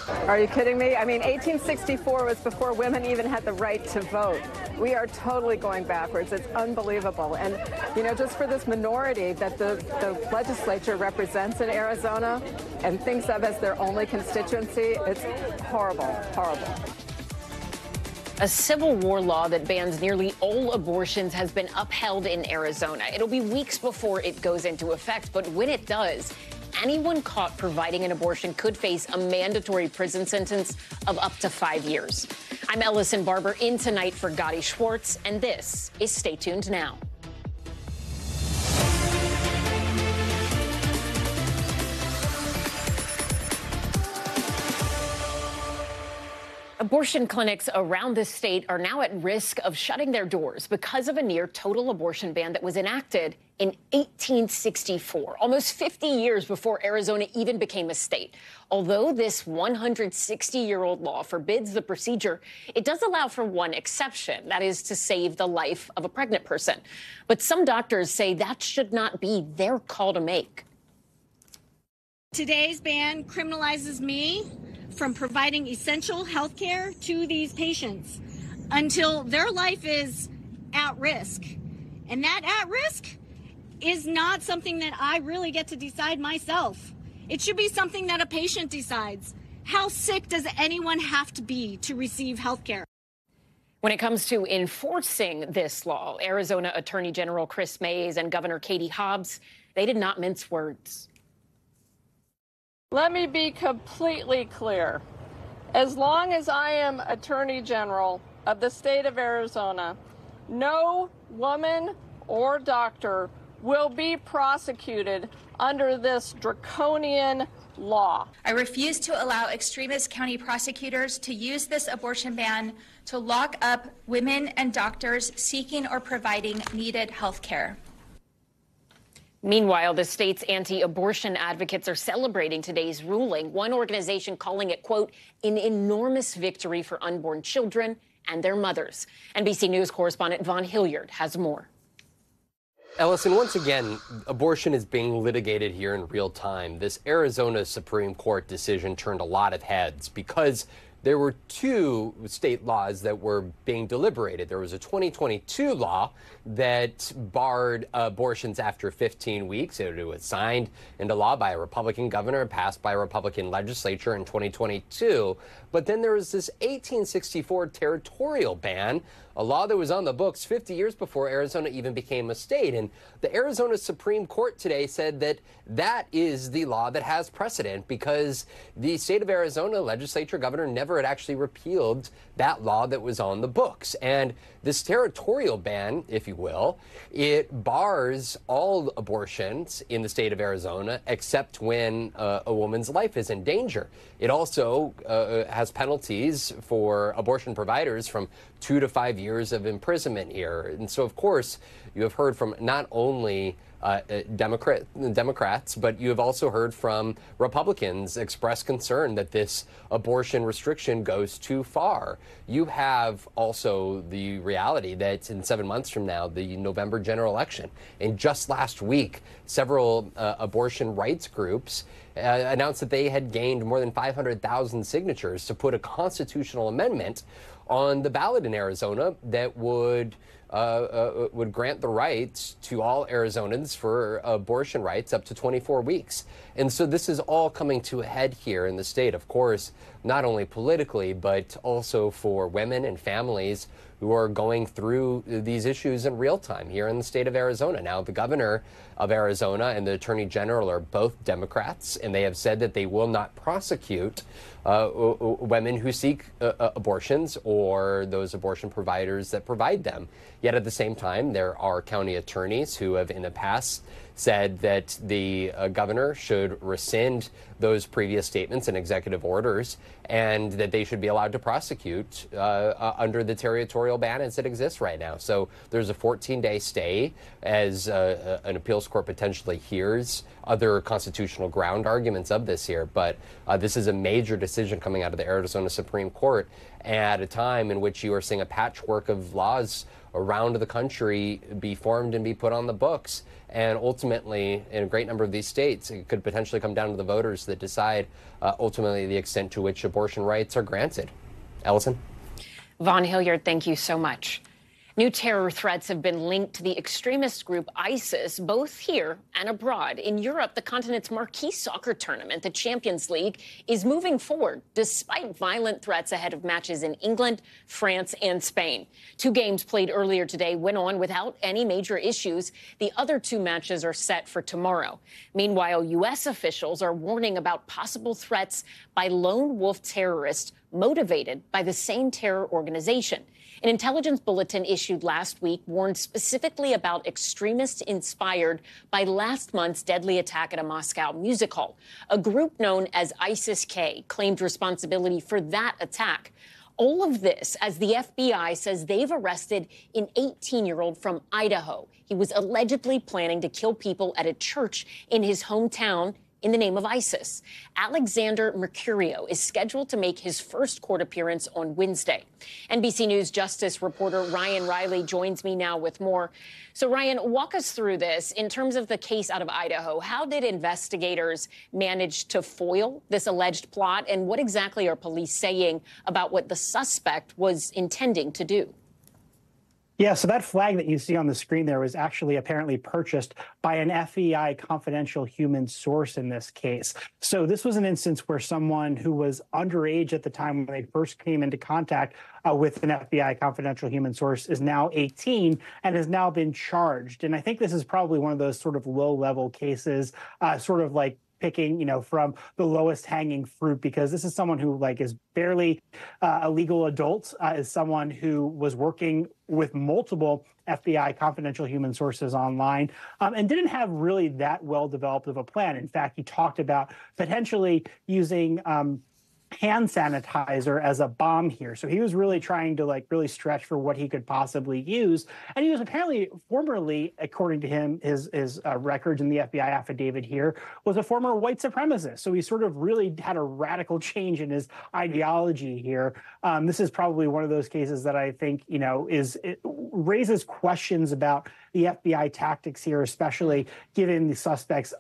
Are you kidding me? I mean, 1864 was before women even had the right to vote. We are totally going backwards. It's unbelievable. And, you know, just for this minority that the legislature represents in Arizona and thinks of as their only constituency, it's horrible, horrible. A Civil War law that bans nearly all abortions has been upheld in Arizona. It'll be weeks before it goes into effect, but when it does, anyone caught providing an abortion could face a mandatory prison sentence of up to 5 years. I'm Ellison Barber, in tonight for Gadi Schwartz, and this is Stay Tuned Now. Abortion clinics around the state are now at risk of shutting their doors because of a near-total abortion ban that was enacted in 1864, almost 50 years before Arizona even became a state. Although this 160-year-old law forbids the procedure, it does allow for one exception, that is to save the life of a pregnant person. But some doctors say that should not be their call to make. Today's ban criminalizes me from providing essential health care to these patients until their life is at risk. And that at risk is not something that I really get to decide myself. It should be something that a patient decides. How sick does anyone have to be to receive health care? When it comes to enforcing this law, Arizona Attorney General Chris Mays and Governor Katie Hobbs, they did not mince words. Let me be completely clear. As long as I am Attorney General of the state of Arizona, no woman or doctor will be prosecuted under this draconian law. I refuse to allow extremist county prosecutors to use this abortion ban to lock up women and doctors seeking or providing needed health care. Meanwhile, the state's anti-abortion advocates are celebrating today's ruling, one organization calling it, quote, an enormous victory for unborn children and their mothers. NBC News correspondent Vaughn Hilliard has more. Ellison, once again, abortion is being litigated here in real time. This Arizona Supreme Court decision turned a lot of heads because there were two state laws that were being deliberated. There was a 2022 law that barred abortions after 15 weeks. It was signed into law by a Republican governor, passed by a Republican legislature in 2022. But then there was this 1864 territorial ban, a law that was on the books 50 years before Arizona even became a state. And the Arizona Supreme Court today said that that is the law that has precedent because the state of Arizona legislature governor never had actually repealed that law that was on the books. And this territorial ban, if you will, it bars all abortions in the state of Arizona except when a woman's life is in danger. It also has penalties for abortion providers from 2 to 5 years of imprisonment here. And so, of course, you have heard from not only Democrats, but you have also heard from Republicans express concern that this abortion restriction goes too far. You have also the reality that in 7 months from now, the November general election, and just last week, several abortion rights groups announced that they had gained more than 500,000 signatures to put a constitutional amendment on the ballot in Arizona that would grant the rights to all Arizonans for abortion rights up to 24 weeks. And so this is all coming to a head here in the state, of course, not only politically, but also for women and families who are going through these issues in real time here in the state of Arizona. Now, the governor of Arizona and the attorney general are both Democrats, and they have said that they will not prosecute women who seek abortions or those abortion providers that provide them. Yet at the same time, there are county attorneys who have in the past said that the governor should rescind those previous statements and executive orders and that they should be allowed to prosecute under the territorial ban as it exists right now. So there's a 14-day stay as an appeals court potentially hears other constitutional ground arguments of this here, but this is a major decision coming out of the Arizona Supreme Court at a time in which you are seeing a patchwork of laws around the country be formed and be put on the books. And ultimately, in a great number of these states, it could potentially come down to the voters that decide ultimately the extent to which abortion rights are granted. Ellison? Vaughn Hilliard, thank you so much. New terror threats have been linked to the extremist group ISIS, both here and abroad. In Europe, the continent's marquee soccer tournament, the Champions League, is moving forward despite violent threats ahead of matches in England, France, and Spain. 2 games played earlier today went on without any major issues. The other 2 matches are set for tomorrow. Meanwhile, U.S. officials are warning about possible threats by lone wolf terrorists motivated by the same terror organization. An intelligence bulletin issued last week warned specifically about extremists inspired by last month's deadly attack at a Moscow music hall. A group known as ISIS-K claimed responsibility for that attack. All of this as the FBI says they've arrested an 18-year-old from Idaho. He was allegedly planning to kill people at a church in his hometown in the name of ISIS. Alexander Mercurio is scheduled to make his first court appearance on Wednesday. NBC News Justice reporter Ryan Riley joins me now with more. So, Ryan, walk us through this. In terms of the case out of Idaho, how did investigators manage to foil this alleged plot, and what exactly are police saying about what the suspect was intending to do? Yeah, so that flag that you see on the screen there was actually apparently purchased by an FBI confidential human source in this case. So this was an instance where someone who was underage at the time when they first came into contact with an FBI confidential human source is now 18 and has now been charged. And I think this is probably one of those sort of low-level cases, sort of like picking, from the lowest hanging fruit, because this is someone who is barely a legal adult, is someone who was working with multiple FBI confidential human sources online and didn't have really that well developed of a plan. In fact, he talked about potentially using hand sanitizer as a bomb here. So he was really trying to really stretch for what he could possibly use. And he was apparently formerly, according to him, his records in the FBI affidavit here, was a former white supremacist. So he sort of really had a radical change in his ideology here. This is probably one of those cases that I think, it raises questions about the FBI tactics here, especially given the suspect's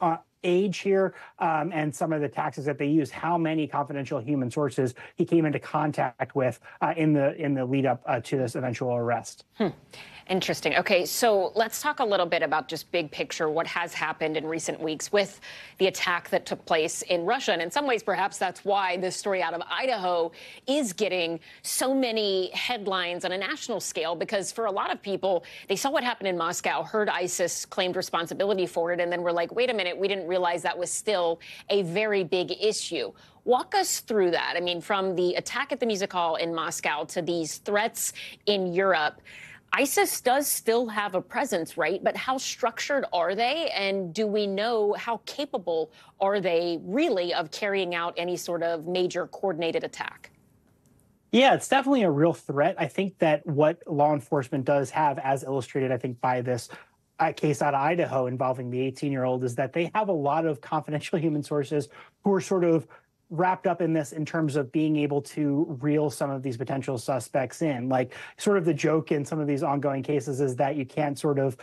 age here and some of the tactics that they use, how many confidential human sources he came into contact with in the lead up to this eventual arrest. Interesting. Okay, so let's talk a little bit about just big picture, what has happened in recent weeks with the attack that took place in Russia. And in some ways, perhaps that's why this story out of Idaho is getting so many headlines on a national scale, because for a lot of people, they saw what happened in Moscow, heard ISIS claimed responsibility for it, and then were like, wait a minute, we didn't realize that was still a very big issue. Walk us through that. I mean, from the attack at the music hall in Moscow to these threats in Europe, ISIS does still have a presence, right? But how structured are they? And do we know how capable are they really of carrying out any sort of major coordinated attack? Yeah, it's definitely a real threat. I think that what law enforcement does have, as illustrated, I think, by this case out of Idaho involving the 18-year-old, is that they have a lot of confidential human sources who are sort of wrapped up in this in terms of being able to reel some of these potential suspects in. Sort of the joke in some of these ongoing cases is that you can't sort of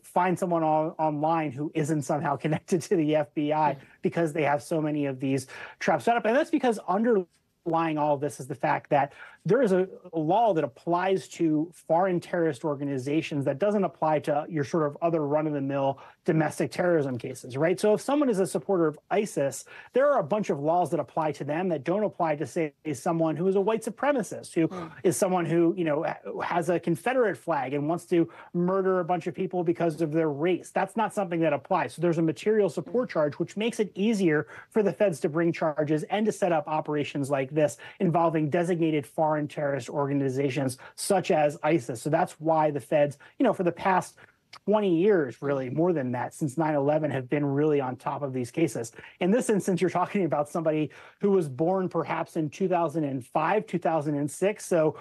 find someone online who isn't somehow connected to the FBI because they have so many of these traps set up. And that's because underlying all of this is the fact that there is a law that applies to foreign terrorist organizations that doesn't apply to your sort of other run-of-the-mill domestic terrorism cases, right? So if someone is a supporter of ISIS, there are a bunch of laws that apply to them that don't apply to, say, someone who is a white supremacist, who is someone who, has a Confederate flag and wants to murder a bunch of people because of their race. That's not something that applies. So there's a material support charge, which makes it easier for the feds to bring charges and to set up operations like this involving designated foreign terrorist organizations such as ISIS. So that's why the feds, for the past 20 years, really, more than that, since 9/11, have been really on top of these cases. In this instance, you're talking about somebody who was born perhaps in 2005, 2006. So,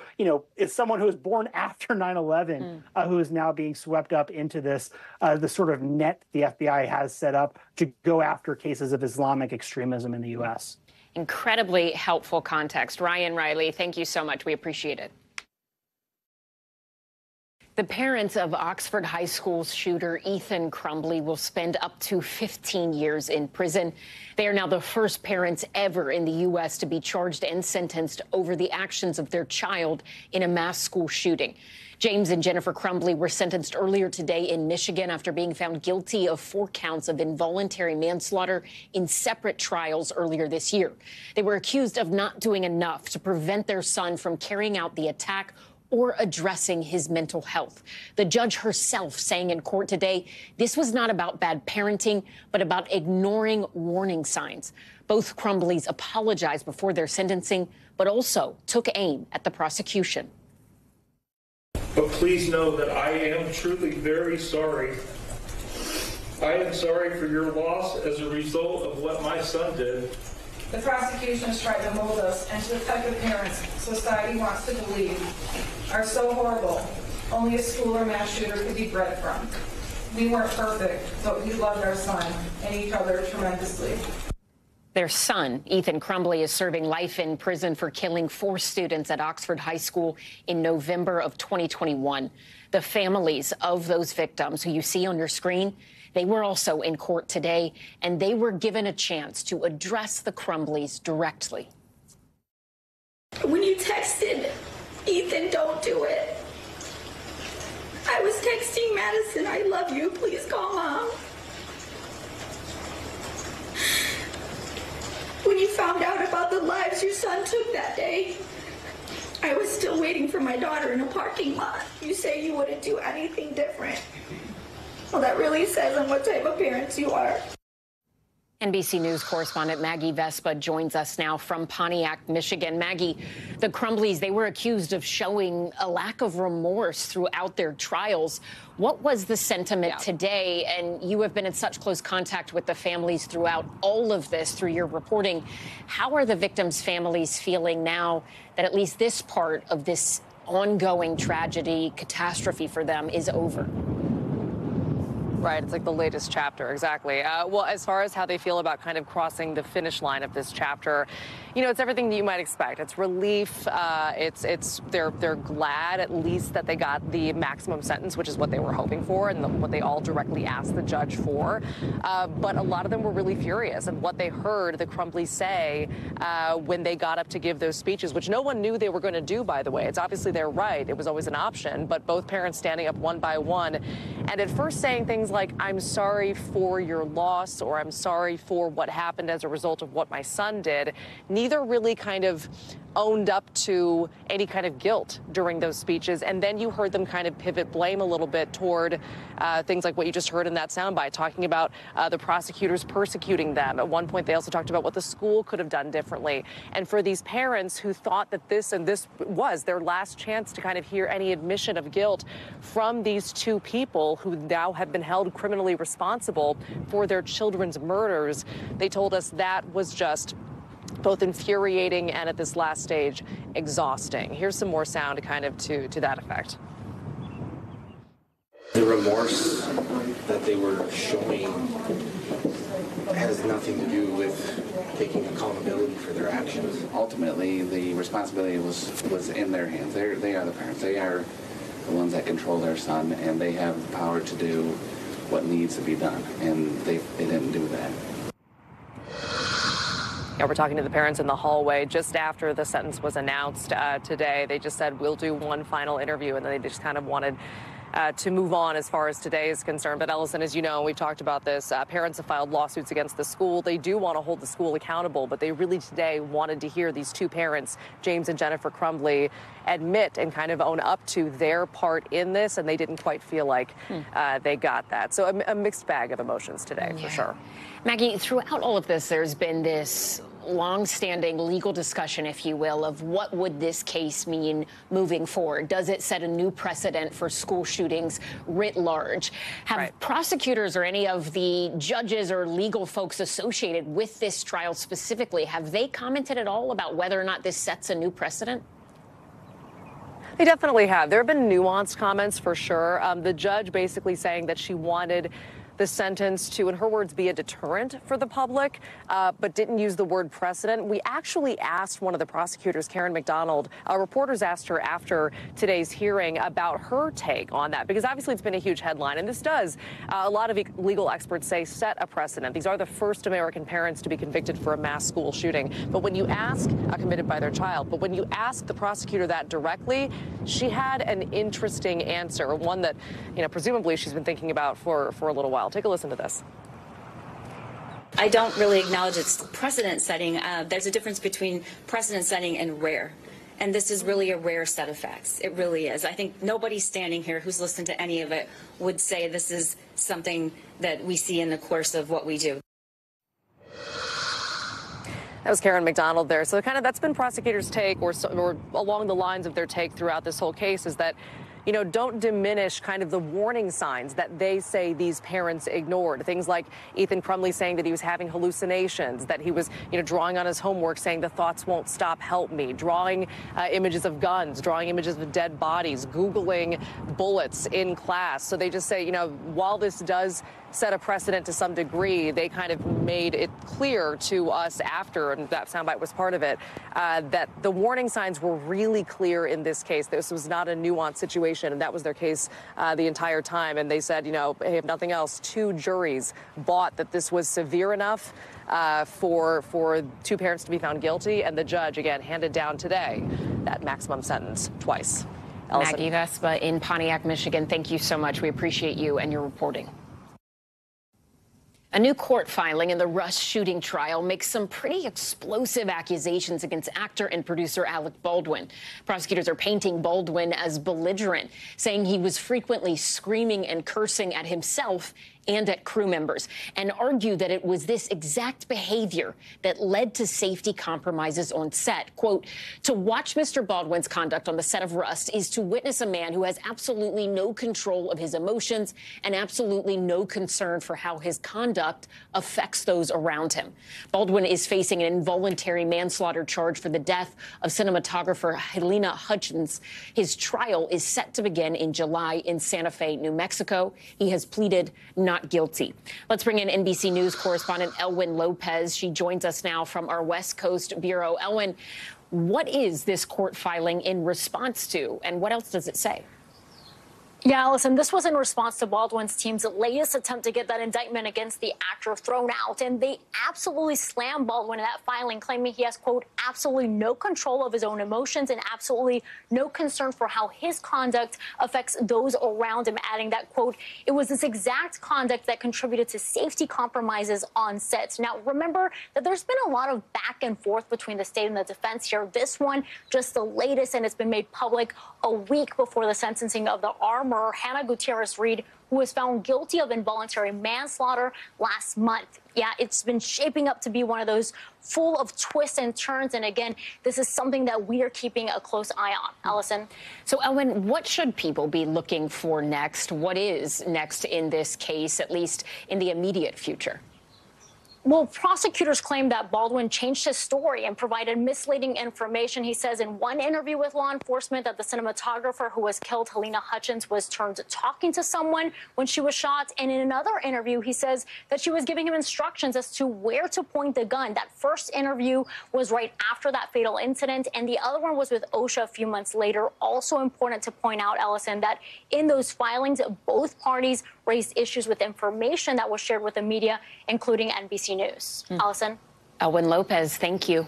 it's someone who was born after 9/11 who is now being swept up into this, the sort of net the FBI has set up to go after cases of Islamic extremism in the U.S. Incredibly helpful context. Ryan Riley, thank you so much. We appreciate it. The parents of Oxford High School shooter Ethan Crumbley will spend up to 15 years in prison. They are now the first parents ever in the U.S. to be charged and sentenced over the actions of their child in a mass school shooting. James and Jennifer Crumbley were sentenced earlier today in Michigan after being found guilty of 4 counts of involuntary manslaughter in separate trials earlier this year. They were accused of not doing enough to prevent their son from carrying out the attack or addressing his mental health. The judge herself saying in court today, this was not about bad parenting, but about ignoring warning signs. Both Crumbleys apologized before their sentencing, but also took aim at the prosecution. But please know that I am truly very sorry. I am sorry for your loss as a result of what my son did. The prosecution has tried to mold us into the type of parents society wants to believe are so horrible only a school or mass shooter could be bred from. We weren't perfect, but we loved our son and each other tremendously. Their son, Ethan Crumbley, is serving life in prison for killing 4 students at Oxford High School in November of 2021. The families of those victims who you see on your screen, they were also in court today, and they were given a chance to address the Crumbleys directly. When you texted, Ethan, don't do it. I was texting Madison, I love you, please call Mom. When you found out about the lives your son took that day, I was still waiting for my daughter in a parking lot. You say you wouldn't do anything different. Well, that really says on what type of parents you are. NBC News correspondent Maggie Vespa joins us now from Pontiac, Michigan. Maggie, the Crumbleys, they were accused of showing a lack of remorse throughout their trials. What was the sentiment today? And you have been in such close contact with the families throughout all of this through your reporting. How are the victims' families feeling now that at least this part of this ongoing tragedy, catastrophe for them is over? Right, it's like the latest chapter, exactly. Well, as far as how they feel about kind of crossing the finish line of this chapter, it's everything that you might expect. It's relief. They're glad at least that they got the maximum sentence, which is what they were hoping for and what they all directly asked the judge for. But a lot of them were really furious at what they heard the Crumbleys say when they got up to give those speeches, which no one knew they were going to do, by the way. It's obviously their right. It was always an option, but both parents standing up one by one and at first saying things like, I'm sorry for your loss, or I'm sorry for what happened as a result of what my son did. Neither really kind of owned up to any kind of guilt during those speeches. And then you heard them kind of pivot blame a little bit toward things like what you just heard in that soundbite, talking about the prosecutors persecuting them. At one point, they also talked about what the school could have done differently. And for these parents who thought that this was their last chance to kind of hear any admission of guilt from these 2 people who now have been held criminally responsible for their children's murders, they told us that was just both infuriating and at this last stage exhausting. Here's some more sound kind of to that effect. The remorse that they were showing has nothing to do with taking accountability for their actions. Ultimately, the responsibility was in their hands. They are the parents. They are the ones that control their son, and they have the power to do what needs to be done, and they didn't do that. Yeah, we're talking to the parents in the hallway just after the sentence was announced today. They just said, we'll do one final interview, and then they just kind of wanted to move on as far as today is concerned. But Ellison, as you know, we've talked about this, parents have filed lawsuits against the school. They do want to hold the school accountable, but they really today wanted to hear these 2 parents, James and Jennifer Crumbley, admit and kind of own up to their part in this, and they didn't quite feel like they got that. So a mixed bag of emotions today, for sure. Maggie, throughout all of this, there's been this long-standing legal discussion, if you will, of what would this case mean moving forward. Does it set a new precedent for school shootings writ large? Have prosecutors or any of the judges or legal folks associated with this trial specifically, have they commented at all about whether or not this sets a new precedent? They definitely have. There have been nuanced comments for sure. The judge basically saying that she wanted the sentence to, in her words, be a deterrent for the public, but didn't use the word precedent. We actually asked one of the prosecutors, Karen McDonald, reporters asked her after today's hearing about her take on that, because obviously it's been a huge headline, and this does, a lot of legal experts say, set a precedent. These are the first American parents to be convicted for a mass school shooting. But when you ask, committed by their child, but when you ask the prosecutor that directly, she had an interesting answer, one that, presumably she's been thinking about for a little while. Take a listen to this. I don't really acknowledge it's precedent setting. There's a difference between precedent setting and rare. And this is really a rare set of facts. It really is. I think nobody standing here who's listened to any of it would say this is something that we see in the course of what we do. That was Karen McDonald there. So that's been prosecutors' take, or along the lines of their take throughout this whole case, is that don't diminish kind of the warning signs that they say these parents ignored. Things like Ethan Crumley saying that he was having hallucinations, that he was, drawing on his homework saying the thoughts won't stop, help me, drawing images of guns, drawing images of dead bodies, Googling bullets in class. So they just say, while this does set a precedent to some degree, they kind of made it clear to us after, and that soundbite was part of it, that the warning signs were really clear in this case. This was not a nuanced situation, and that was their case the entire time. And they said, hey, if nothing else, 2 juries bought that this was severe enough for 2 parents to be found guilty, and the judge, again, handed down today that maximum sentence twice. Ellison. Maggie Vespa in Pontiac, Michigan, thank you so much. We appreciate you and your reporting. A new court filing in the Rust shooting trial makes some pretty explosive accusations against actor and producer Alec Baldwin. Prosecutors are painting Baldwin as belligerent, saying he was frequently screaming and cursing at himself and at crew members, and argue that it was this exact behavior that led to safety compromises on set. Quote, to watch Mr. Baldwin's conduct on the set of Rust is to witness a man who has absolutely no control of his emotions and absolutely no concern for how his conduct affects those around him. Baldwin is facing an involuntary manslaughter charge for the death of cinematographer Helena Hutchins. His trial is set to begin in July in Santa Fe, New Mexico. He has pleaded not guilty. Let's bring in NBC News correspondent Elwyn Lopez. She joins us now from our West Coast bureau. Elwyn, what is this court filing in response to, and what else does it say? Yeah, Allison, this was in response to Baldwin's team's latest attempt to get that indictment against the actor thrown out. And they absolutely slammed Baldwin in that filing, claiming he has, quote, absolutely no control of his own emotions and absolutely no concern for how his conduct affects those around him, adding that, quote, it was this exact conduct that contributed to safety compromises on set. Now, remember that there's been a lot of back and forth between the state and the defense here. This one, just the latest, and it's been made public a week before the sentencing of the armorer Hannah Gutierrez-Reed, who was found guilty of involuntary manslaughter last month. Yeah, it's been shaping up to be one of those full of twists and turns. And again, this is something that we are keeping a close eye on. Allison. So, Elwyn, what should people be looking for next? What is next in this case, at least in the immediate future? Well, prosecutors claim that Baldwin changed his story and provided misleading information. He says in one interview with law enforcement that the cinematographer who was killed, Helena Hutchins, was turned talking to someone when she was shot. And in another interview, he says that she was giving him instructions as to where to point the gun. That first interview was right after that fatal incident, and the other one was with OSHA a few months later. Also important to point out, Ellison, that in those filings, both parties raised issues with information that was shared with the media, including NBC News. Allison? Elwyn Lopez, thank you.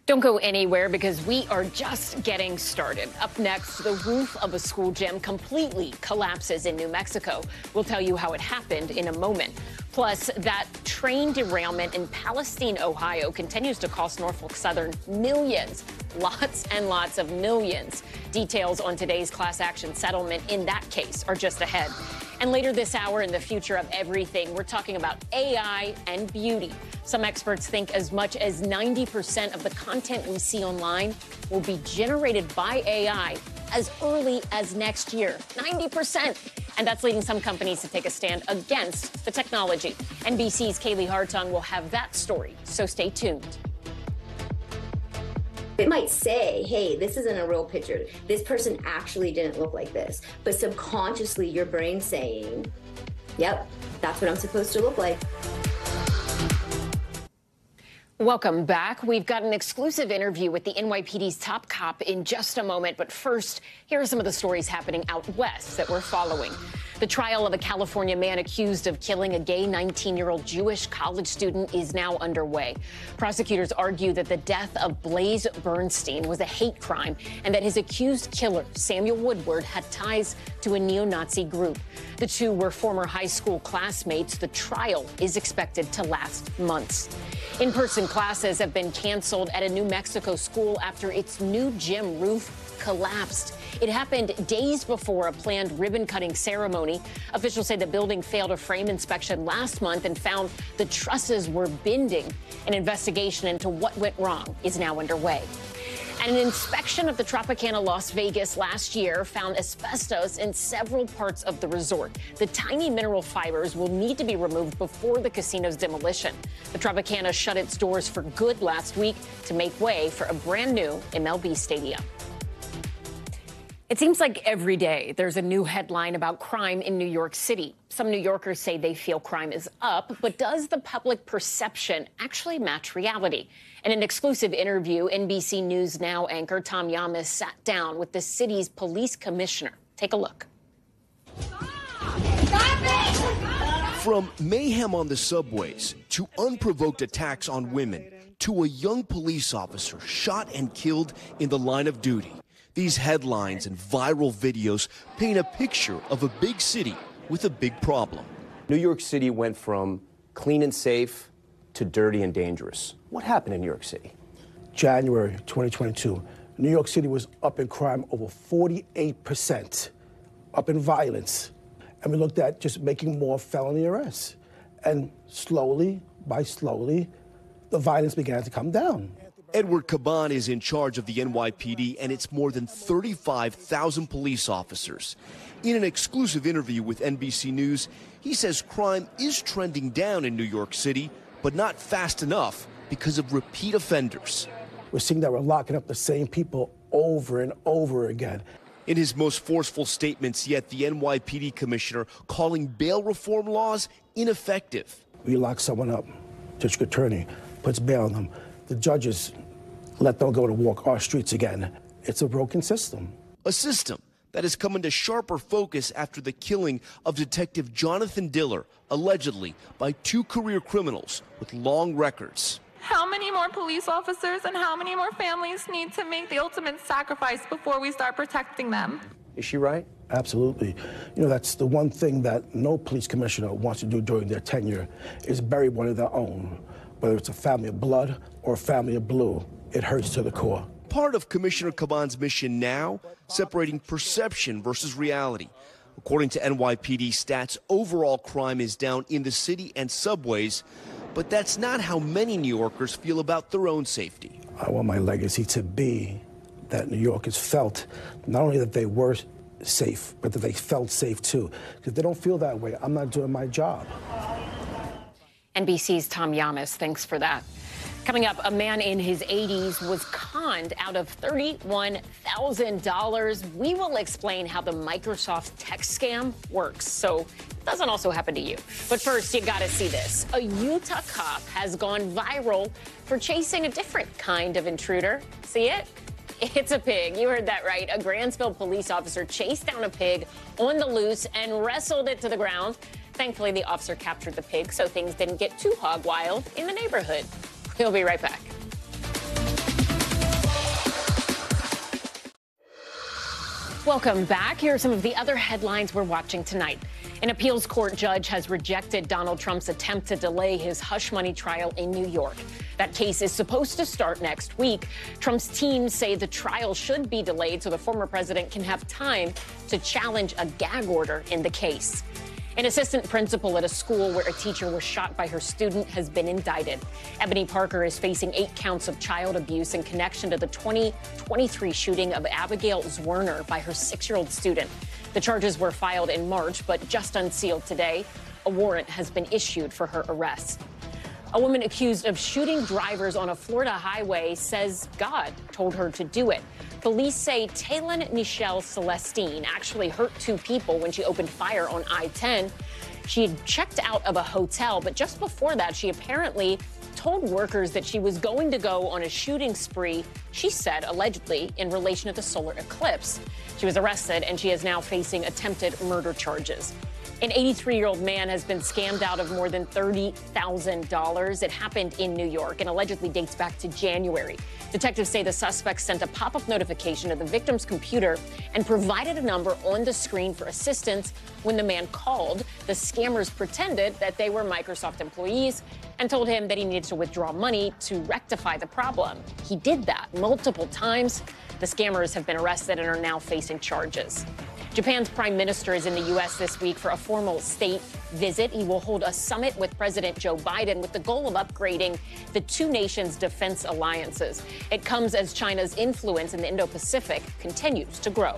Don't go anywhere, because we are just getting started. Up next, the roof of a school gym completely collapses in New Mexico. We'll tell you how it happened in a moment. Plus, that train derailment in Palestine, Ohio, continues to cost Norfolk Southern millions, lots and lots of millions. Details on today's class action settlement in that case are just ahead. And later this hour, in the future of everything, we're talking about AI and beauty. Some experts think as much as 90% of the content we see online will be generated by AI as early as next year. 90%. And that's leading some companies to take a stand against the technology. NBC's Kaylee Hartung will have that story, so stay tuned. It might say, hey, this isn't a real picture. This person actually didn't look like this. But subconsciously, your brain's saying, yep, that's what I'm supposed to look like. Welcome back. We've got an exclusive interview with the NYPD's top cop in just a moment. But first, here are some of the stories happening out west that we're following. The trial of a California man accused of killing a gay 19-year-old Jewish college student is now underway. Prosecutors argue that the death of Blaze Bernstein was a hate crime and that his accused killer, Samuel Woodward, had ties to a neo-Nazi group. The two were former high school classmates. The trial is expected to last months. In-person classes have been canceled at a New Mexico school after its new gym roof collapsed. It happened days before a planned ribbon-cutting ceremony. Officials say the building failed a frame inspection last month and found the trusses were bending. An investigation into what went wrong is now underway. And an inspection of the Tropicana Las Vegas last year found asbestos in several parts of the resort. The tiny mineral fibers will need to be removed before the casino's demolition. The Tropicana shut its doors for good last week to make way for a brand new MLB stadium. It seems like every day there's a new headline about crime in New York City. Some New Yorkers say they feel crime is up, but does the public perception actually match reality? In an exclusive interview, NBC News Now anchor Tom Yamas sat down with the city's police commissioner. Take a look. From mayhem on the subways to unprovoked attacks on women to a young police officer shot and killed in the line of duty. These headlines and viral videos paint a picture of a big city with a big problem. New York City went from clean and safe to dirty and dangerous. What happened in New York City? January 2022, New York City was up in crime over 48%, up in violence. And we looked at just making more felony arrests. And slowly, the violence began to come down. Edward Caban is in charge of the NYPD and its more than 35,000 police officers. In an exclusive interview with NBC News, he says crime is trending down in New York City, but not fast enough because of repeat offenders. We're seeing that we're locking up the same people over and over again. In his most forceful statements yet, the NYPD commissioner calling bail reform laws ineffective. We lock someone up, district attorney puts bail on them. The judges let them go to walk our streets again. It's a broken system. A system that has come into sharper focus after the killing of Detective Jonathan Diller, allegedly by two career criminals with long records. How many more police officers and how many more families need to make the ultimate sacrifice before we start protecting them? Is she right? Absolutely. You know, that's the one thing that no police commissioner wants to do during their tenure is bury one of their own. Whether it's a family of blood or a family of blue, it hurts to the core. Part of Commissioner Caban's mission now, separating perception versus reality. According to NYPD stats, overall crime is down in the city and subways, but that's not how many New Yorkers feel about their own safety. I want my legacy to be that New Yorkers felt not only that they were safe, but that they felt safe too. Because if they don't feel that way, I'm not doing my job. NBC's Tom Yamas, thanks for that. Coming up, a man in his 80s was conned out of $31,000. We will explain how the Microsoft text scam works, so it doesn't also happen to you. But first, you gotta see this. A Utah cop has gone viral for chasing a different kind of intruder. See it? It's a pig. You heard that right. A Grantsville police officer chased down a pig on the loose and wrestled it to the ground. Thankfully, the officer captured the pig, so things didn't get too hog wild in the neighborhood. We'll be right back. Welcome back. Here are some of the other headlines we're watching tonight. An appeals court judge has rejected Donald Trump's attempt to delay his hush money trial in New York. That case is supposed to start next week. Trump's team say the trial should be delayed so the former president can have time to challenge a gag order in the case. An assistant principal at a school where a teacher was shot by her student has been indicted. Ebony Parker is facing 8 counts of child abuse in connection to the 2023 shooting of Abigail Zwerner by her 6-year-old student. The charges were filed in March, but just unsealed today. A warrant has been issued for her arrest. A woman accused of shooting drivers on a Florida highway says God told her to do it. Police say Taylon Nichelle Celestine actually hurt 2 people when she opened fire on I-10. She had checked out of a hotel, but just before that, she apparently told workers that she was going to go on a shooting spree, she said, allegedly, in relation to the solar eclipse. She was arrested, and she is now facing attempted murder charges. An 83-year-old man has been scammed out of more than $30,000. It happened in New York and allegedly dates back to January. Detectives say the suspect sent a pop-up notification to the victim's computer and provided a number on the screen for assistance. When the man called, the scammers pretended that they were Microsoft employees and told him that he needed to withdraw money to rectify the problem. He did that multiple times. The scammers have been arrested and are now facing charges. Japan's prime minister is in the U.S. this week for a formal state visit. He will hold a summit with President Joe Biden with the goal of upgrading the 2 nations' defense alliances. It comes as China's influence in the Indo-Pacific continues to grow.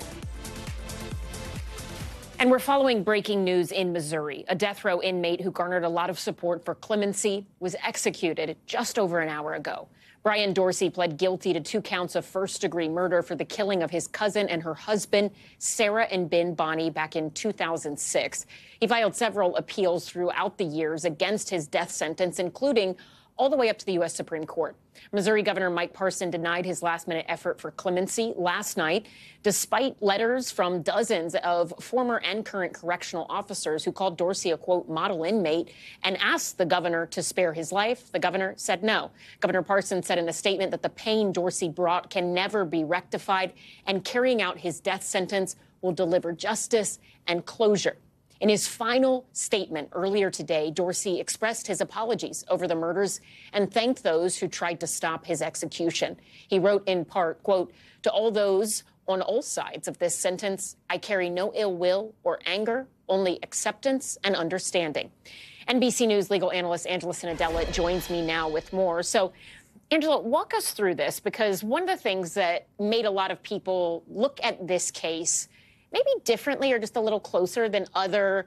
And we're following breaking news in Missouri. A death row inmate who garnered a lot of support for clemency was executed just over an hour ago. Brian Dorsey pled guilty to 2 counts of first-degree murder for the killing of his cousin and her husband, Sarah and Ben Bonnie, back in 2006. He filed several appeals throughout the years against his death sentence, including all the way up to the U.S. Supreme Court. Missouri Governor Mike Parson denied his last-minute effort for clemency last night, despite letters from dozens of former and current correctional officers who called Dorsey a, quote, model inmate and asked the governor to spare his life. The governor said no. Governor Parson said in a statement that the pain Dorsey brought can never be rectified, and carrying out his death sentence will deliver justice and closure. In his final statement earlier today, Dorsey expressed his apologies over the murders and thanked those who tried to stop his execution. He wrote in part, quote, to all those on all sides of this sentence, I carry no ill will or anger, only acceptance and understanding. NBC News legal analyst Angela Sinadella joins me now with more. So, Angela, walk us through this, because one of the things that made a lot of people look at this case maybe differently or just a little closer than other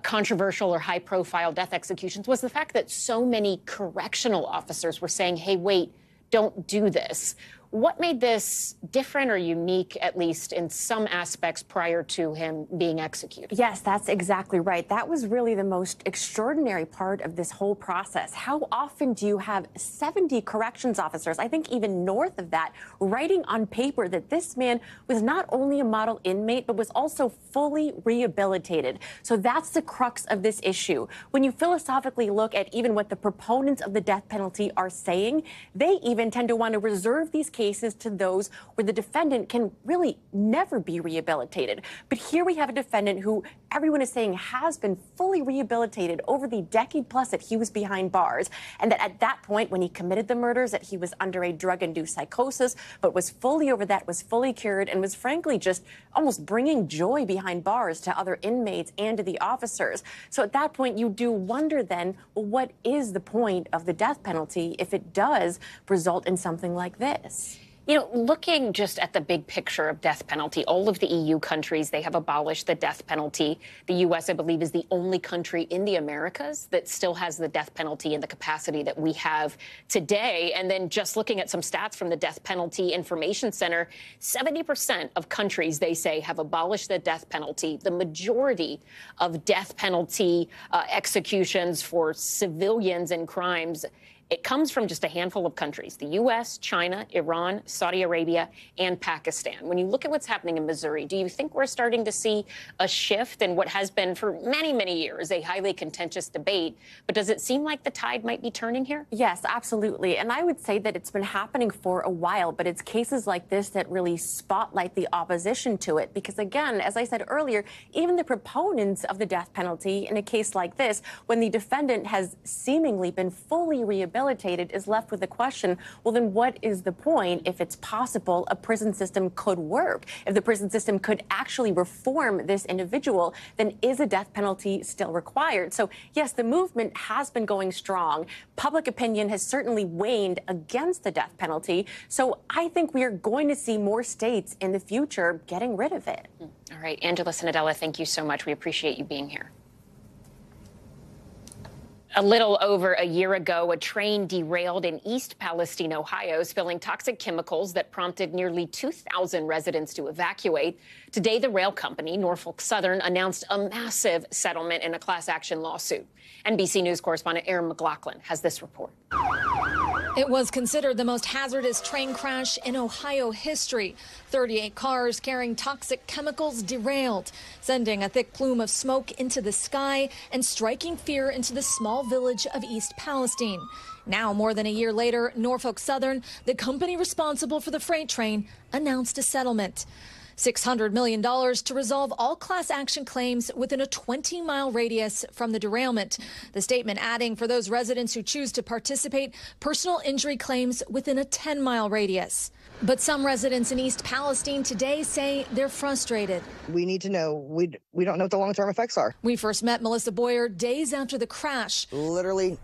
controversial or high-profile death executions was the fact that so many correctional officers were saying, hey, wait, don't do this. What made this different or unique, at least in some aspects, prior to him being executed? Yes, that's exactly right. That was really the most extraordinary part of this whole process. How often do you have 70 corrections officers, I think even north of that, writing on paper that this man was not only a model inmate, but was also fully rehabilitated? So that's the crux of this issue. When you philosophically look at even what the proponents of the death penalty are saying, they even tend to want to reserve these cases to those where the defendant can really never be rehabilitated. But here we have a defendant who everyone is saying has been fully rehabilitated over the decade plus that he was behind bars, and that at that point when he committed the murders that he was under a drug-induced psychosis, but was fully over that, was fully cured, and was frankly just almost bringing joy behind bars to other inmates and to the officers. So at that point you do wonder then, well, what is the point of the death penalty if it does result in something like this? You know, looking just at the big picture of death penalty, all of the EU countries, they have abolished the death penalty. The U.S., I believe, is the only country in the Americas that still has the death penalty in the capacity that we have today. And then just looking at some stats from the Death Penalty Information Center, 70% of countries, they say, have abolished the death penalty. The majority of death penalty executions for civilians and crimes It comes from just a handful of countries: the U.S., China, Iran, Saudi Arabia, and Pakistan. When you look at what's happening in Missouri, do you think we're starting to see a shift in what has been for many, many years a highly contentious debate? But does it seem like the tide might be turning here? Yes, absolutely. And I would say that it's been happening for a while, but it's cases like this that really spotlight the opposition to it. Because again, as I said earlier, even the proponents of the death penalty in a case like this, when the defendant has seemingly been fully rehabilitated, is left with the question, well, then what is the point if it's possible a prison system could work? If the prison system could actually reform this individual, then is a death penalty still required? So yes, the movement has been going strong. Public opinion has certainly waned against the death penalty. So I think we are going to see more states in the future getting rid of it. All right, Angela Cinadella, thank you so much. We appreciate you being here. A little over a year ago, a train derailed in East Palestine, Ohio, spilling toxic chemicals that prompted nearly 2,000 residents to evacuate. Today, the rail company, Norfolk Southern, announced a massive settlement in a class action lawsuit. NBC News correspondent Erin McLaughlin has this report. It was considered the most hazardous train crash in Ohio history. 38 cars carrying toxic chemicals derailed, sending a thick plume of smoke into the sky and striking fear into the small village of East Palestine. Now, more than a year later, Norfolk Southern, the company responsible for the freight train, announced a settlement. $600 million to resolve all class action claims within a 20-mile radius from the derailment. The statement adding, for those residents who choose to participate, personal injury claims within a 10-mile radius. But some residents in East Palestine today say they're frustrated. We need to know. We don't know what the long-term effects are. We first met Melissa Boyer days after the crash. Literally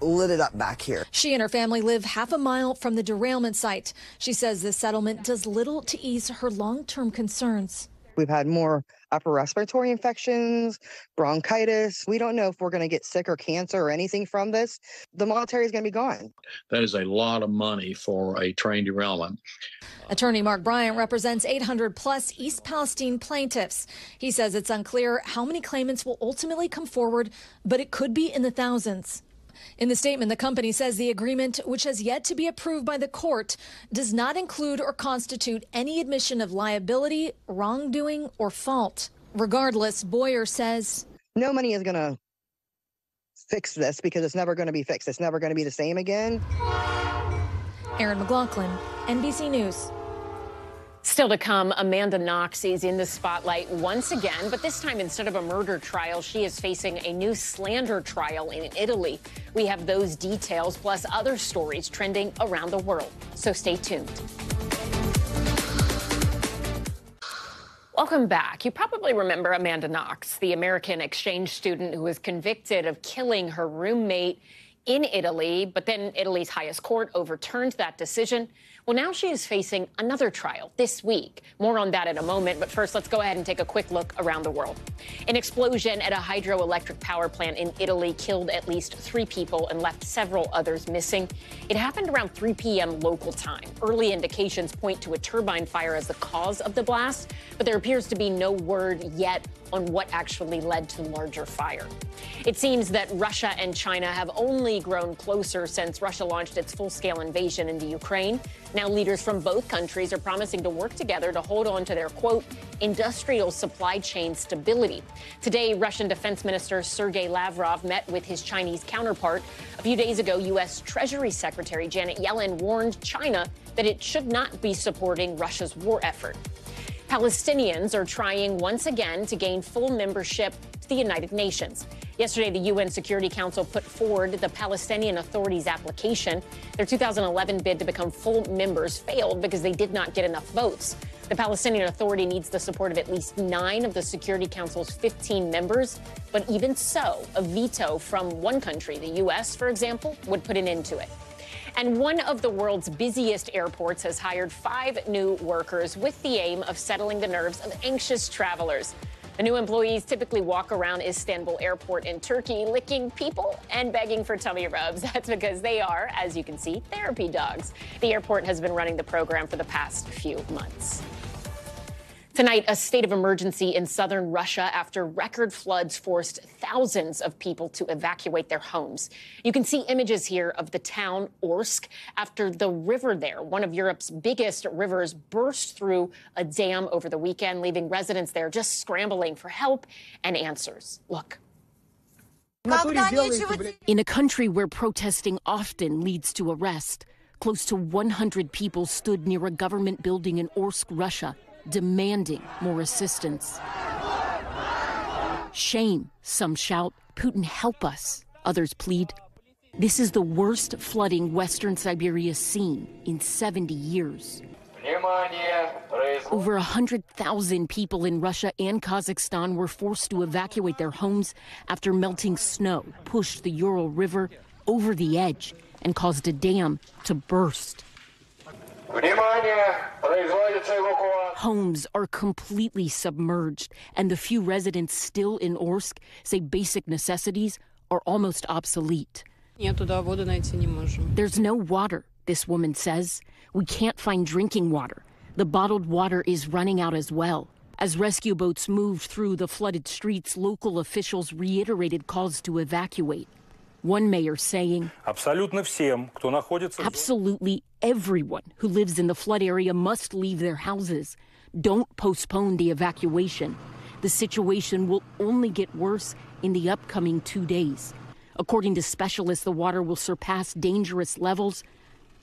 lit it up back here. She and her family live half a mile from the derailment site. She says this settlement does little to ease her long-term concerns. We've had more upper respiratory infections, bronchitis. We don't know if we're going to get sick or cancer or anything from this. The military is going to be gone. That is a lot of money for a train derailment. Attorney Mark Bryant represents 800-plus East Palestine plaintiffs. He says it's unclear how many claimants will ultimately come forward, but it could be in the thousands. In the statement, the company says the agreement, which has yet to be approved by the court, does not include or constitute any admission of liability, wrongdoing, or fault. Regardless, Boyer says, no money is going to fix this because it's never going to be fixed. It's never going to be the same again. Erin McLaughlin, NBC News. Still to come, Amanda Knox is in the spotlight once again, but this time instead of a murder trial, she is facing a new slander trial in Italy. We have those details plus other stories trending around the world, so stay tuned. Welcome back. You probably remember Amanda Knox, the American exchange student who was convicted of killing her roommate in Italy, but then Italy's highest court overturned that decision. Well, now she is facing another trial this week. More on that in a moment, but first, let's go ahead and take a quick look around the world. An explosion at a hydroelectric power plant in Italy killed at least 3 people and left several others missing. It happened around 3 p.m. local time. Early indications point to a turbine fire as the cause of the blast, but there appears to be no word yet on what actually led to the larger fire. It seems that Russia and China have only grown closer since Russia launched its full-scale invasion into Ukraine. Now leaders from both countries are promising to work together to hold on to their, quote, industrial supply chain stability. Today, Russian Defense Minister Sergei Lavrov met with his Chinese counterpart. A few days ago, U.S. Treasury Secretary Janet Yellen warned China that it should not be supporting Russia's war effort. Palestinians are trying once again to gain full membership to the United Nations. Yesterday, the UN Security Council put forward the Palestinian Authority's application. Their 2011 bid to become full members failed because they did not get enough votes. The Palestinian Authority needs the support of at least 9 of the Security Council's 15 members. But even so, a veto from one country, the U.S., for example, would put an end to it. And one of the world's busiest airports has hired 5 new workers with the aim of settling the nerves of anxious travelers. The new employees typically walk around Istanbul Airport in Turkey, licking people and begging for tummy rubs. That's because they are, as you can see, therapy dogs. The airport has been running the program for the past few months. Tonight, a state of emergency in southern Russia after record floods forced thousands of people to evacuate their homes. You can see images here of the town Orsk after the river there, one of Europe's biggest rivers, burst through a dam over the weekend, leaving residents there just scrambling for help and answers. Look. In a country where protesting often leads to arrest, close to 100 people stood near a government building in Orsk, Russia, demanding more assistance. Shame, some shout. Putin, help us, others plead. This is the worst flooding Western Siberia's seen in 70 years. Over 100,000 people in Russia and Kazakhstan were forced to evacuate their homes after melting snow pushed the Ural River over the edge and caused a dam to burst. Homes are completely submerged, and the few residents still in Orsk say basic necessities are almost obsolete. There's no water, this woman says. We can't find drinking water. The bottled water is running out as well. As rescue boats moved through the flooded streets, local officials reiterated calls to evacuate. One mayor saying, absolutely everyone who lives in the flood area must leave their houses. Don't postpone the evacuation. The situation will only get worse in the upcoming 2 days. According to specialists, the water will surpass dangerous levels.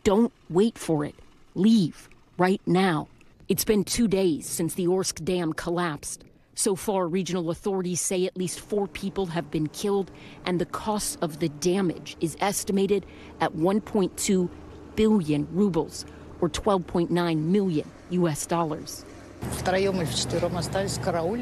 Don't wait for it. Leave right now. It's been 2 days since the Orsk Dam collapsed. So far, regional authorities say at least 4 people have been killed, and the cost of the damage is estimated at 1.2 billion rubles, or $12.9 million US.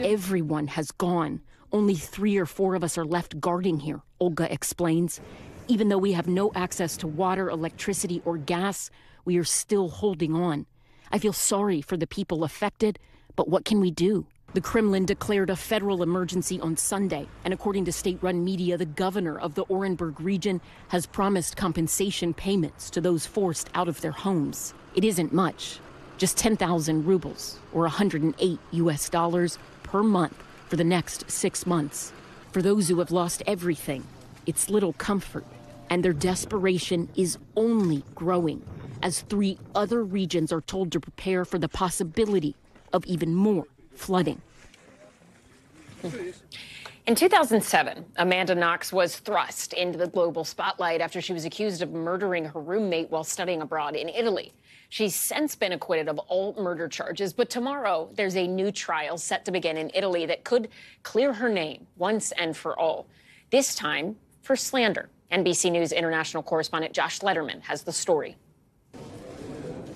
Everyone has gone. Only 3 or 4 of us are left guarding here, Olga explains. Even though we have no access to water, electricity, or gas, we are still holding on. I feel sorry for the people affected, but what can we do? The Kremlin declared a federal emergency on Sunday, and according to state-run media, the governor of the Orenburg region has promised compensation payments to those forced out of their homes. It isn't much, just 10,000 rubles, or $108 US per month for the next 6 months. For those who have lost everything, it's little comfort, and their desperation is only growing as 3 other regions are told to prepare for the possibility of even more flooding. In 2007, Amanda Knox was thrust into the global spotlight after she was accused of murdering her roommate while studying abroad in Italy. She's since been acquitted of all murder charges, but tomorrow there's a new trial set to begin in Italy that could clear her name once and for all, this time for slander. NBC News international correspondent Josh Lederman has the story.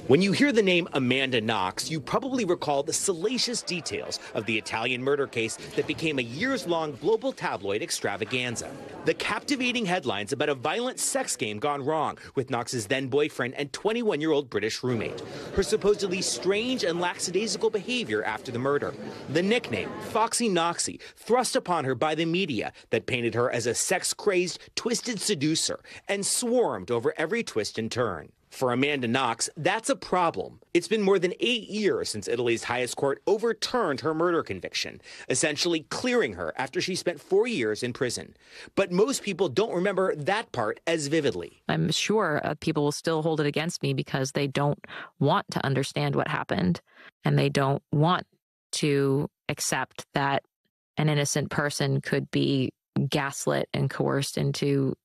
When you hear the name Amanda Knox, you probably recall the salacious details of the Italian murder case that became a years-long global tabloid extravaganza. The captivating headlines about a violent sex game gone wrong with Knox's then-boyfriend and 21-year-old British roommate, her supposedly strange and lackadaisical behavior after the murder, the nickname Foxy Knoxy thrust upon her by the media that painted her as a sex-crazed, twisted seducer and swarmed over every twist and turn. For Amanda Knox, that's a problem. It's been more than 8 years since Italy's highest court overturned her murder conviction, essentially clearing her after she spent 4 years in prison. But most people don't remember that part as vividly. I'm sure people will still hold it against me because they don't want to understand what happened, and they don't want to accept that an innocent person could be gaslit and coerced into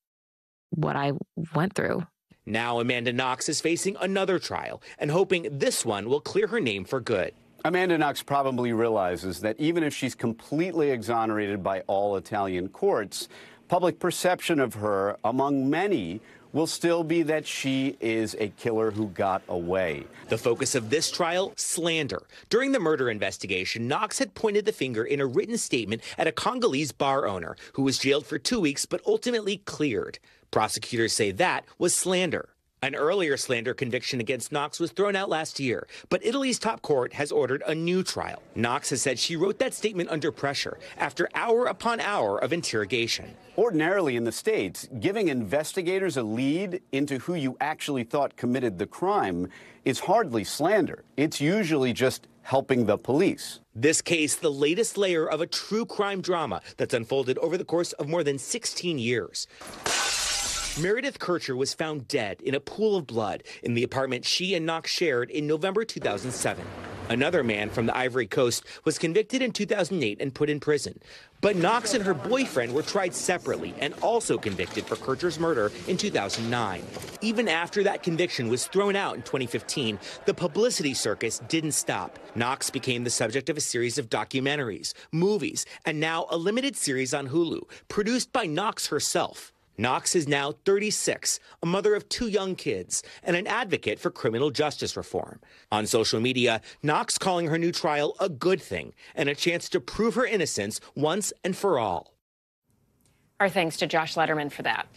what I went through. Now Amanda Knox is facing another trial and hoping this one will clear her name for good. Amanda Knox probably realizes that even if she's completely exonerated by all Italian courts, public perception of her, among many, will still be that she is a killer who got away. The focus of this trial, slander. During the murder investigation, Knox had pointed the finger in a written statement at a Congolese bar owner who was jailed for 2 weeks but ultimately cleared. Prosecutors say that was slander. An earlier slander conviction against Knox was thrown out last year, but Italy's top court has ordered a new trial. Knox has said she wrote that statement under pressure after hour upon hour of interrogation. Ordinarily in the States, giving investigators a lead into who you actually thought committed the crime is hardly slander. It's usually just helping the police. This case, the latest layer of a true crime drama that's unfolded over the course of more than 16 years. Meredith Kircher was found dead in a pool of blood in the apartment she and Knox shared in November 2007. Another man from the Ivory Coast was convicted in 2008 and put in prison. But Knox and her boyfriend were tried separately and also convicted for Kircher's murder in 2009. Even after that conviction was thrown out in 2015, the publicity circus didn't stop. Knox became the subject of a series of documentaries, movies, and now a limited series on Hulu, produced by Knox herself. Knox is now 36, a mother of 2 young kids, and an advocate for criminal justice reform. On social media, Knox calling her new trial a good thing and a chance to prove her innocence once and for all. Our thanks to Josh Letterman for that.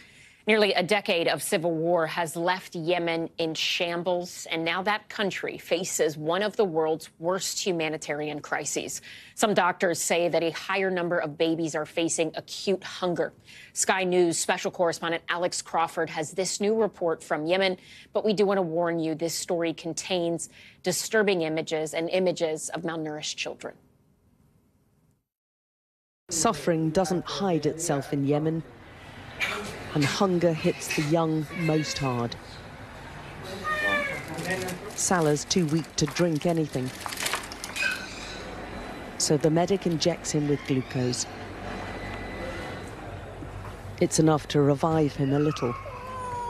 Nearly a decade of civil war has left Yemen in shambles, and now that country faces one of the world's worst humanitarian crises. Some doctors say that a higher number of babies are facing acute hunger. Sky News special correspondent Alex Crawford has this new report from Yemen, but we do want to warn you, this story contains disturbing images and images of malnourished children. Suffering doesn't hide itself in Yemen, and hunger hits the young most hard. Salah's too weak to drink anything, so the medic injects him with glucose. It's enough to revive him a little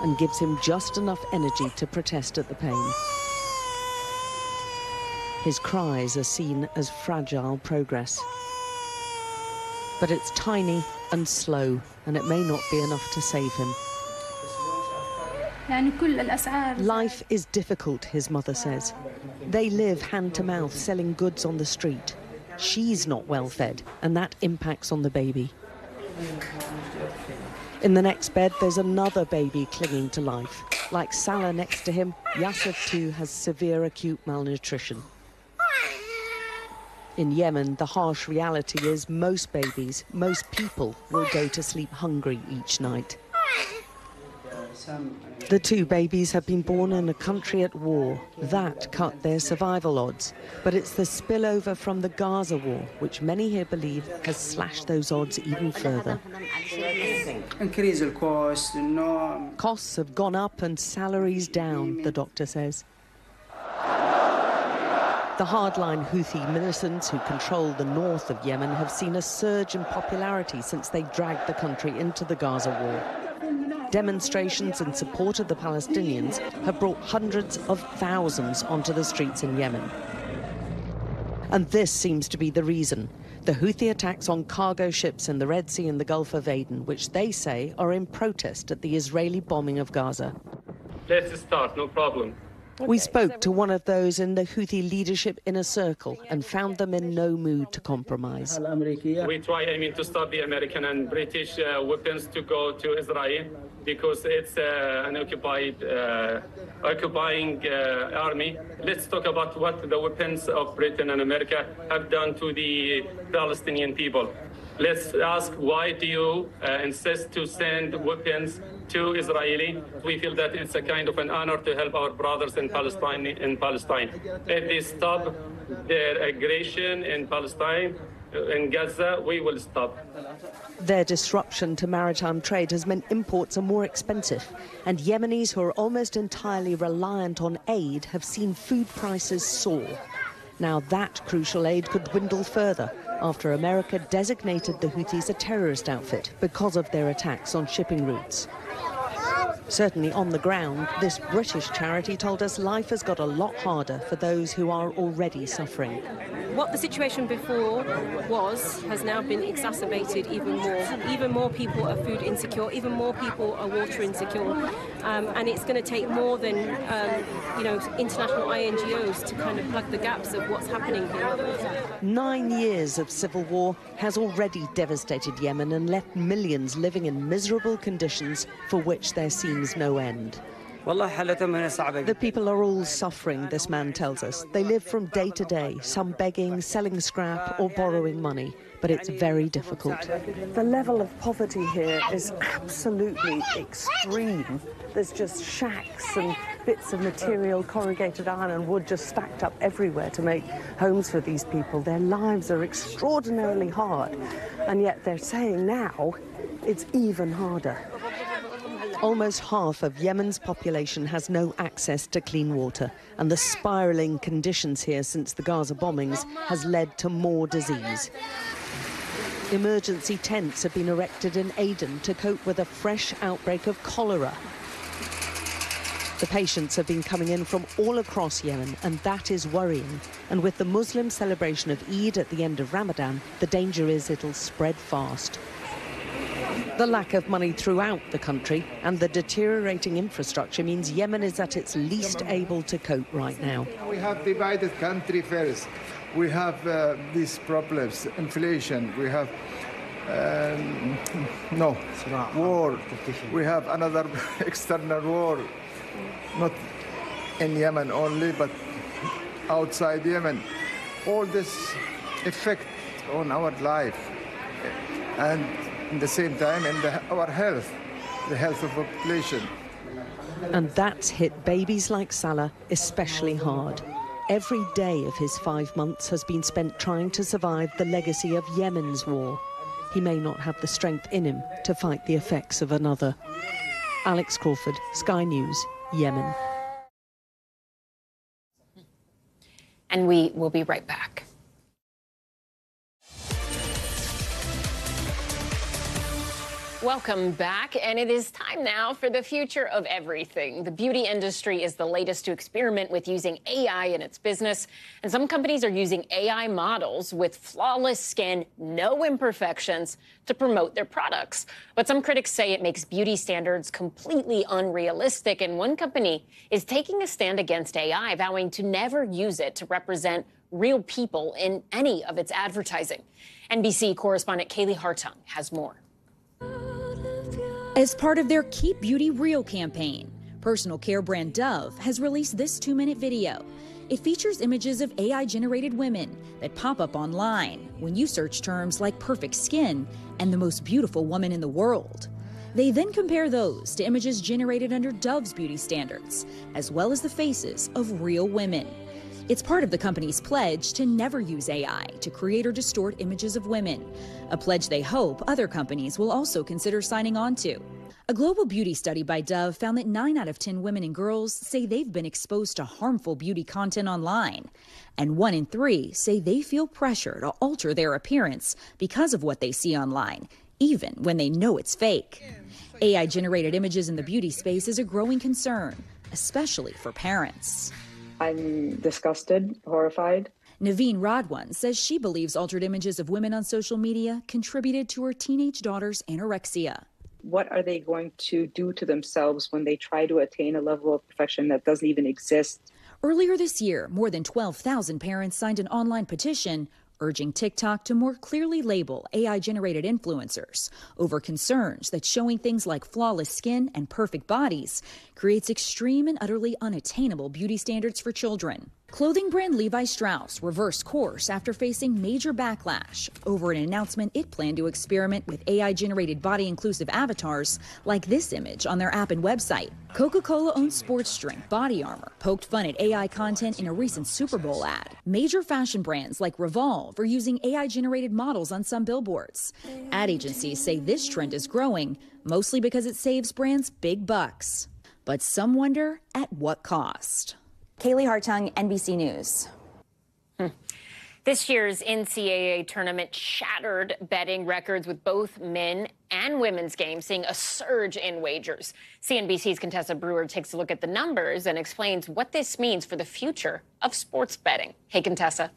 and gives him just enough energy to protest at the pain. His cries are seen as fragile progress. But it's tiny and slow, and it may not be enough to save him. Life is difficult, his mother says. They live hand to mouth, selling goods on the street. She's not well fed, and that impacts on the baby. In the next bed, there's another baby clinging to life. Like Salah next to him, Yasser too has severe acute malnutrition. In Yemen, the harsh reality is most babies, most people will go to sleep hungry each night. The 2 babies have been born in a country at war. That cut their survival odds. But it's the spillover from the Gaza war, which many here believe has slashed those odds even further. Costs have gone up and salaries down, the doctor says. The hardline Houthi militants who control the north of Yemen have seen a surge in popularity since they dragged the country into the Gaza war. Demonstrations in support of the Palestinians have brought hundreds of thousands onto the streets in Yemen. And this seems to be the reason. The Houthi attacks on cargo ships in the Red Sea and the Gulf of Aden, which they say are in protest at the Israeli bombing of Gaza. Let's start, no problem. We spoke to one of those in the Houthi leadership inner circle and found them in no mood to compromise. We try, to stop the American and British weapons to go to Israel because it's an occupying army. Let's talk about what the weapons of Britain and America have done to the Palestinian people. Let's ask, why do you insist to send weapons to Israeli? We feel that it's a kind of an honor to help our brothers in Palestine. If they stop their aggression in Palestine, in Gaza, we will stop. Their disruption to maritime trade has meant imports are more expensive, and Yemenis who are almost entirely reliant on aid have seen food prices soar. Now that crucial aid could dwindle further after America designated the Houthis a terrorist outfit because of their attacks on shipping routes. Certainly on the ground, this British charity told us life has got a lot harder for those who are already suffering. What the situation before was has now been exacerbated even more. Even more people are food insecure, even more people are water insecure. And it's going to take more than, international INGOs to kind of plug the gaps of what's happening here. 9 years of civil war has already devastated Yemen and left millions living in miserable conditions for which there seems no end. The people are all suffering, this man tells us. They live from day to day, some begging, selling scrap or borrowing money. But it's very difficult. The level of poverty here is absolutely extreme. There's just shacks and bits of material, corrugated iron and wood just stacked up everywhere to make homes for these people. Their lives are extraordinarily hard, and yet they're saying now it's even harder. Almost half of Yemen's population has no access to clean water, and the spiralling conditions here since the Gaza bombings has led to more disease. Emergency tents have been erected in Aden to cope with a fresh outbreak of cholera. The patients have been coming in from all across Yemen, and that is worrying. And with the Muslim celebration of Eid at the end of Ramadan, the danger is it'll spread fast. The lack of money throughout the country and the deteriorating infrastructure means Yemen is at its least able to cope right now. We have divided country first. We have these problems, inflation, we have war, we have another external war, not in Yemen only, but outside Yemen. All this effect on our life, and at the same time in our health, the health of the population. And that's hit babies like Salah especially hard. Every day of his 5 months has been spent trying to survive the legacy of Yemen's war. He may not have the strength in him to fight the effects of another. Alex Crawford, Sky News, Yemen. And we will be right back. Welcome back, and it is time now for the future of everything. The beauty industry is the latest to experiment with using AI in its business, and some companies are using AI models with flawless skin, no imperfections, to promote their products. But some critics say it makes beauty standards completely unrealistic, and one company is taking a stand against AI, vowing to never use it to represent real people in any of its advertising. NBC correspondent Kaylee Hartung has more. As part of their Keep Beauty Real campaign, personal care brand Dove has released this 2-minute video. It features images of AI-generated women that pop up online when you search terms like perfect skin and the most beautiful woman in the world. They then compare those to images generated under Dove's beauty standards, as well as the faces of real women. It's part of the company's pledge to never use AI to create or distort images of women, a pledge they hope other companies will also consider signing on to. A global beauty study by Dove found that 9 out of 10 women and girls say they've been exposed to harmful beauty content online, and 1 in 3 say they feel pressure to alter their appearance because of what they see online, even when they know it's fake. AI-generated images in the beauty space is a growing concern, especially for parents. I'm disgusted, horrified. Naveen Radwan says she believes altered images of women on social media contributed to her teenage daughter's anorexia. What are they going to do to themselves when they try to attain a level of perfection that doesn't even exist? Earlier this year, more than 12,000 parents signed an online petition urging TikTok to more clearly label AI-generated influencers over concerns that showing things like flawless skin and perfect bodies creates extreme and utterly unattainable beauty standards for children. Clothing brand Levi Strauss reversed course after facing major backlash over an announcement it planned to experiment with AI-generated body-inclusive avatars like this image on their app and website. Coca-Cola-owned sports drink Body Armor poked fun at AI content in a recent Super Bowl ad. Major fashion brands like Revolve are using AI-generated models on some billboards. Ad agencies say this trend is growing, mostly because it saves brands big bucks. But some wonder at what cost. Kaylee Hartung, NBC News. This year's NCAA tournament shattered betting records with both men and women's games seeing a surge in wagers. CNBC's Contessa Brewer takes a look at the numbers and explains what this means for the future of sports betting. Hey, Contessa.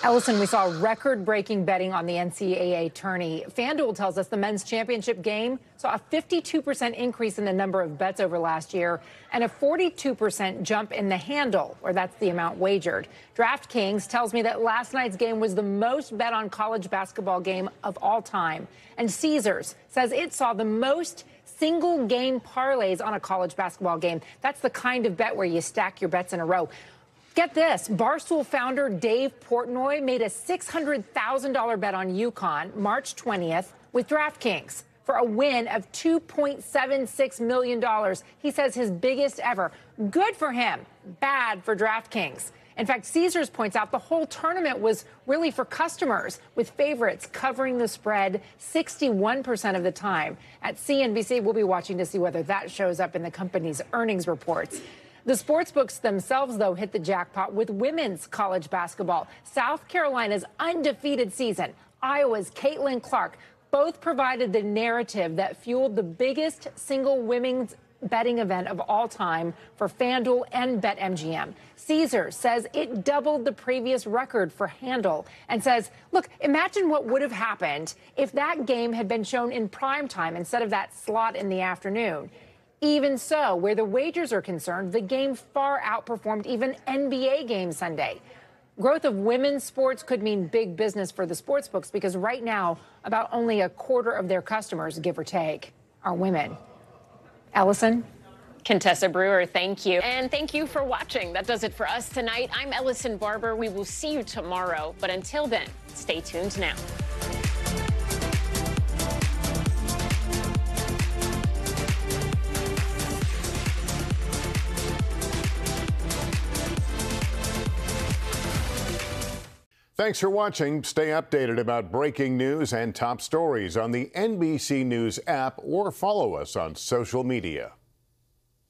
Ellison, we saw record-breaking betting on the NCAA tourney. FanDuel tells us the men's championship game saw a 52% increase in the number of bets over last year and a 42% jump in the handle, or that's the amount wagered. DraftKings tells me that last night's game was the most bet on college basketball game of all time. And Caesars says it saw the most single game parlays on a college basketball game. That's the kind of bet where you stack your bets in a row. Get this, Barstool founder Dave Portnoy made a $600,000 bet on UConn March 20th with DraftKings for a win of $2.76 million. He says his biggest ever. Good for him, bad for DraftKings. In fact, Caesars points out the whole tournament was really for customers, with favorites covering the spread 61% of the time. At CNBC, we'll be watching to see whether that shows up in the company's earnings reports. The sportsbooks themselves, though, hit the jackpot with women's college basketball. South Carolina's undefeated season, Iowa's Caitlin Clark, both provided the narrative that fueled the biggest single women's betting event of all time for FanDuel and BetMGM. Caesars says it doubled the previous record for handle and says, look, imagine what would have happened if that game had been shown in prime time instead of that slot in the afternoon. Even so, where the wagers are concerned, the game far outperformed even NBA games Sunday. Growth of women's sports could mean big business for the sportsbooks because right now, about only a quarter of their customers, give or take, are women. Ellison? Contessa Brewer, thank you. And thank you for watching. That does it for us tonight. I'm Ellison Barber. We will see you tomorrow. But until then, stay tuned now. Thanks for watching. Stay updated about breaking news and top stories on the NBC News app or follow us on social media.